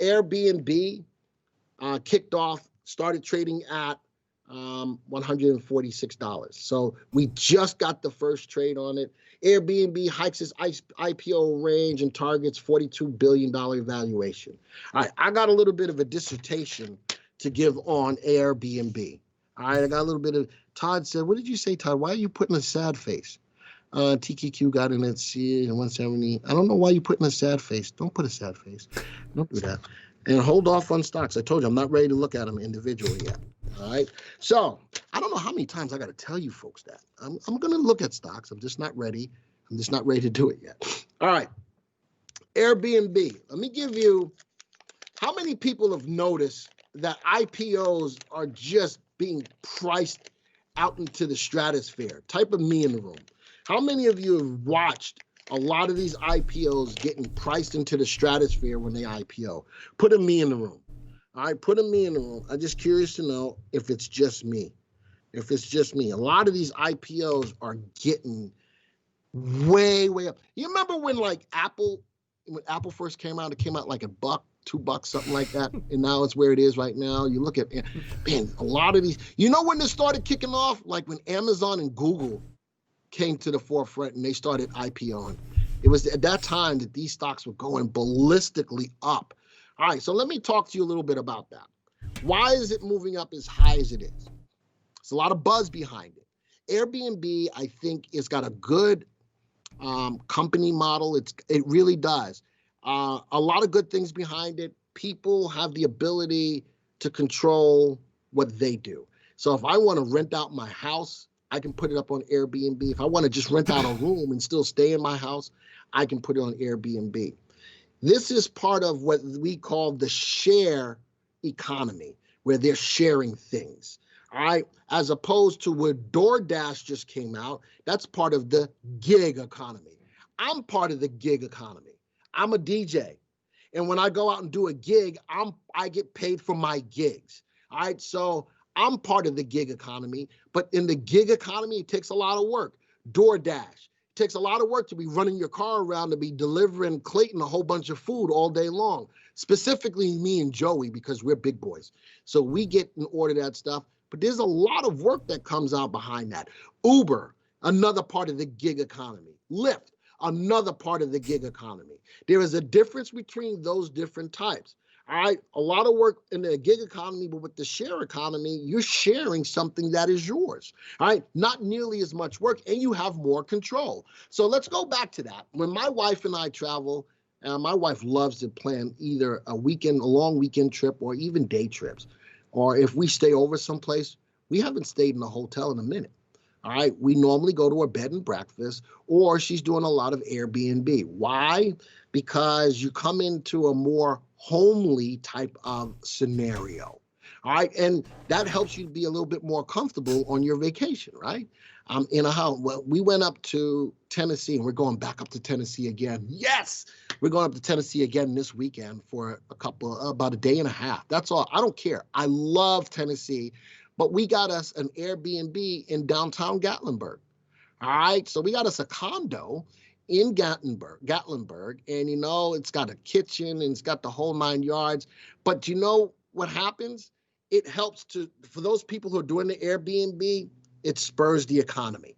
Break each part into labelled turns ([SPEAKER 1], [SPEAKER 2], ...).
[SPEAKER 1] Airbnb kicked off, started trading at $146. So we just got the first trade on it. Airbnb hikes its IPO range and targets $42 billion valuation. All right, I got a little bit of a dissertation to give on Airbnb. All right, I got a little bit of, Todd said, what did you say, Todd? Why are you putting a sad face? TQQ got in at C and 170. I don't know why you're putting a sad face. Don't put a sad face. Don't do that. And hold off on stocks. I told you I'm not ready to look at them individually yet. All right. So I don't know how many times I got to tell you folks that. I'm going to look at stocks. I'm just not ready. I'm just not ready to do it yet. All right. Airbnb. Let me give you, how many people have noticed that IPOs are just being priced out into the stratosphere? Type of me in the room. How many of you have watched a lot of these IPOs getting priced into the stratosphere when they IPO? Put a me in the room. All right, put a me in the room. I'm just curious to know if it's just me. If it's just me. A lot of these IPOs are getting way, way up. You remember when like when Apple first came out, it came out like $1, $2, something like that. And now it's where it is right now. You look at, man, a lot of these, you know when this started kicking off? Like when Amazon and Google came to the forefront and they started IPOing. It was at that time that these stocks were going ballistically up. All right, so let me talk to you a little bit about that. Why is it moving up as high as it is? There's a lot of buzz behind it. Airbnb, I think, has got a good company model. It really does. A lot of good things behind it. People have the ability to control what they do. So if I want to rent out my house, I can put it up on Airbnb. If I want to just rent out a room and still stay in my house, I can put it on Airbnb. This is part of what we call the share economy, where they're sharing things, all right? As opposed to where DoorDash just came out, that's part of the gig economy. I'm part of the gig economy. I'm a DJ. And when I go out and do a gig, I get paid for my gigs, all right? So I'm part of the gig economy, but in the gig economy, it takes a lot of work. DoorDash, it takes a lot of work to be running your car around, to be delivering Clayton a whole bunch of food all day long. Specifically me and Joey, because we're big boys. So we get and order that stuff, but there's a lot of work that comes out behind that. Uber, another part of the gig economy. Lyft, another part of the gig economy. There is a difference between those different types. All right, a lot of work in the gig economy, but with the share economy, you're sharing something that is yours. All right, not nearly as much work, and you have more control. So let's go back to that. When my wife and I travel, my wife loves to plan either a long weekend trip, or even day trips. Or if we stay over someplace, we haven't stayed in a hotel in a minute. All right, we normally go to a bed and breakfast, or she's doing a lot of Airbnb. Why? Because you come into a more homely type of scenario. All right, and that helps you be a little bit more comfortable on your vacation, right? In a house. Well, we went up to Tennessee, and we're going back up to Tennessee again. Yes, we're going up to Tennessee again this weekend for about a day and a half. That's all. I don't care. I love Tennessee, but we got us an Airbnb in downtown Gatlinburg. All right, so we got us a condo in Gatlinburg, and you know, it's got a kitchen and it's got the whole 9 yards. But you know what happens? It helps for those people who are doing the Airbnb, it spurs the economy,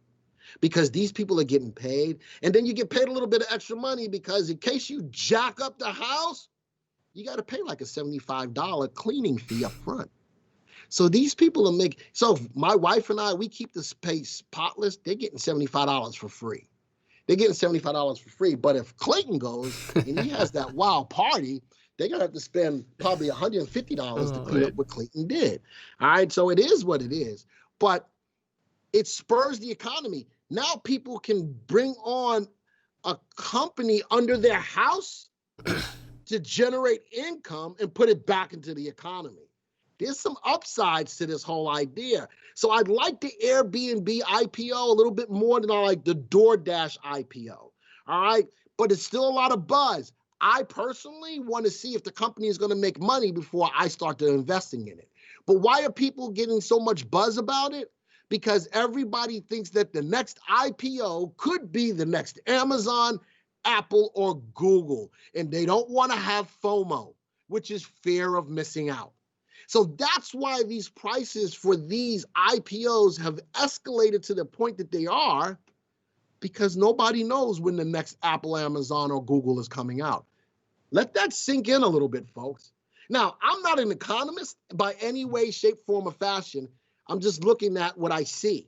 [SPEAKER 1] because these people are getting paid, and then you get paid a little bit of extra money, because in case you jack up the house, you got to pay like a $75 cleaning fee up front. So these people so my wife and I, we keep the space spotless. They're getting $75 for free. They're getting $75 for free. But if Clayton goes and he has that wild party, they're going to have to spend probably $150 to clean up what Clayton did. All right, so it is what it is. But it spurs the economy. Now people can bring on a company under their house to generate income and put it back into the economy. There's some upsides to this whole idea. So I'd like the Airbnb IPO a little bit more than I like the DoorDash IPO. All right, but it's still a lot of buzz. I personally want to see if the company is going to make money before I start investing in it. But why are people getting so much buzz about it? Because everybody thinks that the next IPO could be the next Amazon, Apple, or Google, and they don't want to have FOMO. which is fear of missing out. So that's why these prices for these IPOs have escalated to the point that they are, because nobody knows when the next Apple, Amazon, or Google is coming out. Let that sink in a little bit, folks. Now, I'm not an economist by any way, shape, form, or fashion. I'm just looking at what I see.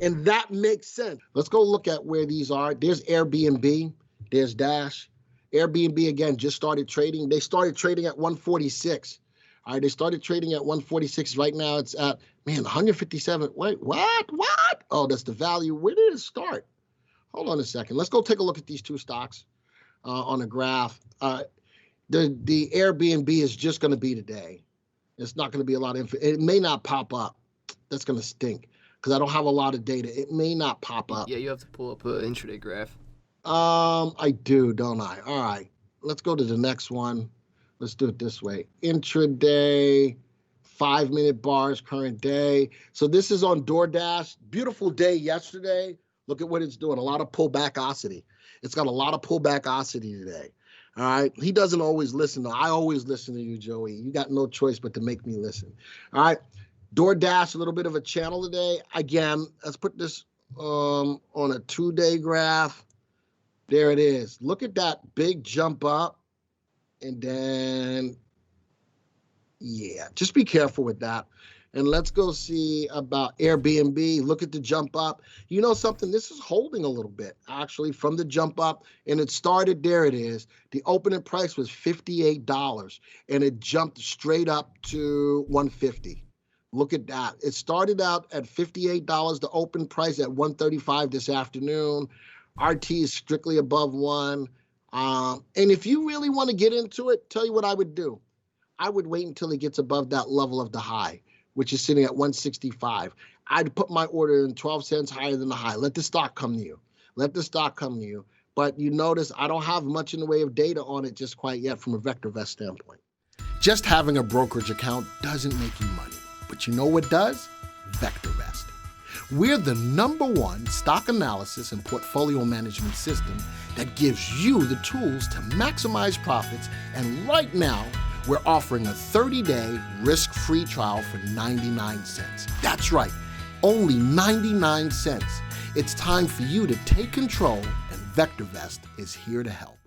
[SPEAKER 1] And that makes sense. Let's go look at where these are. There's Airbnb. There's Dash. Airbnb, again, just started trading. They started trading at 146. All right, they started trading at 146. Right now, it's at, man, 157. Wait, what? What? Oh, that's the value. Where did it start? Hold on a second. Let's go take a look at these two stocks on a graph. The Airbnb is just going to be today. It's not going to be a lot of info. It may not pop up. That's going to stink because I don't have a lot of data. It may not pop up.
[SPEAKER 2] Yeah, you have to pull up an intraday graph.
[SPEAKER 1] I do, don't I? All right. Let's go to the next one. Let's do it this way. Intraday, 5-minute bars, current day. So this is on DoorDash. Beautiful day yesterday. Look at what it's doing. A lot of pullbackosity. It's got a lot of pullbackosity today. All right. He doesn't always listen, though. I always listen to you, Joey. You got no choice but to make me listen. All right. DoorDash, a little bit of a channel today. Again, let's put this on a 2-day graph. There it is. Look at that big jump up. And then, yeah, just be careful with that. And let's go see about Airbnb. Look at the jump up. You know something? This is holding a little bit, actually, from the jump up. And it started, there it is. The opening price was $58, and it jumped straight up to $150. Look at that. It started out at $58, the open price at $135 this afternoon. RT is strictly above 1. And if you really want to get into it, tell you what I would do. I would wait until it gets above that level of the high, which is sitting at 165. I'd put my order in 12 cents higher than the high. Let the stock come to you. Let the stock come to you. But you notice I don't have much in the way of data on it just quite yet from a VectorVest standpoint. Just having a brokerage account doesn't make you money. But you know what does? VectorVest. We're the #1 stock analysis and portfolio management system that gives you the tools to maximize profits. And right now, we're offering a 30-day risk-free trial for 99 cents. That's right, only 99 cents. It's time for you to take control, and VectorVest is here to help.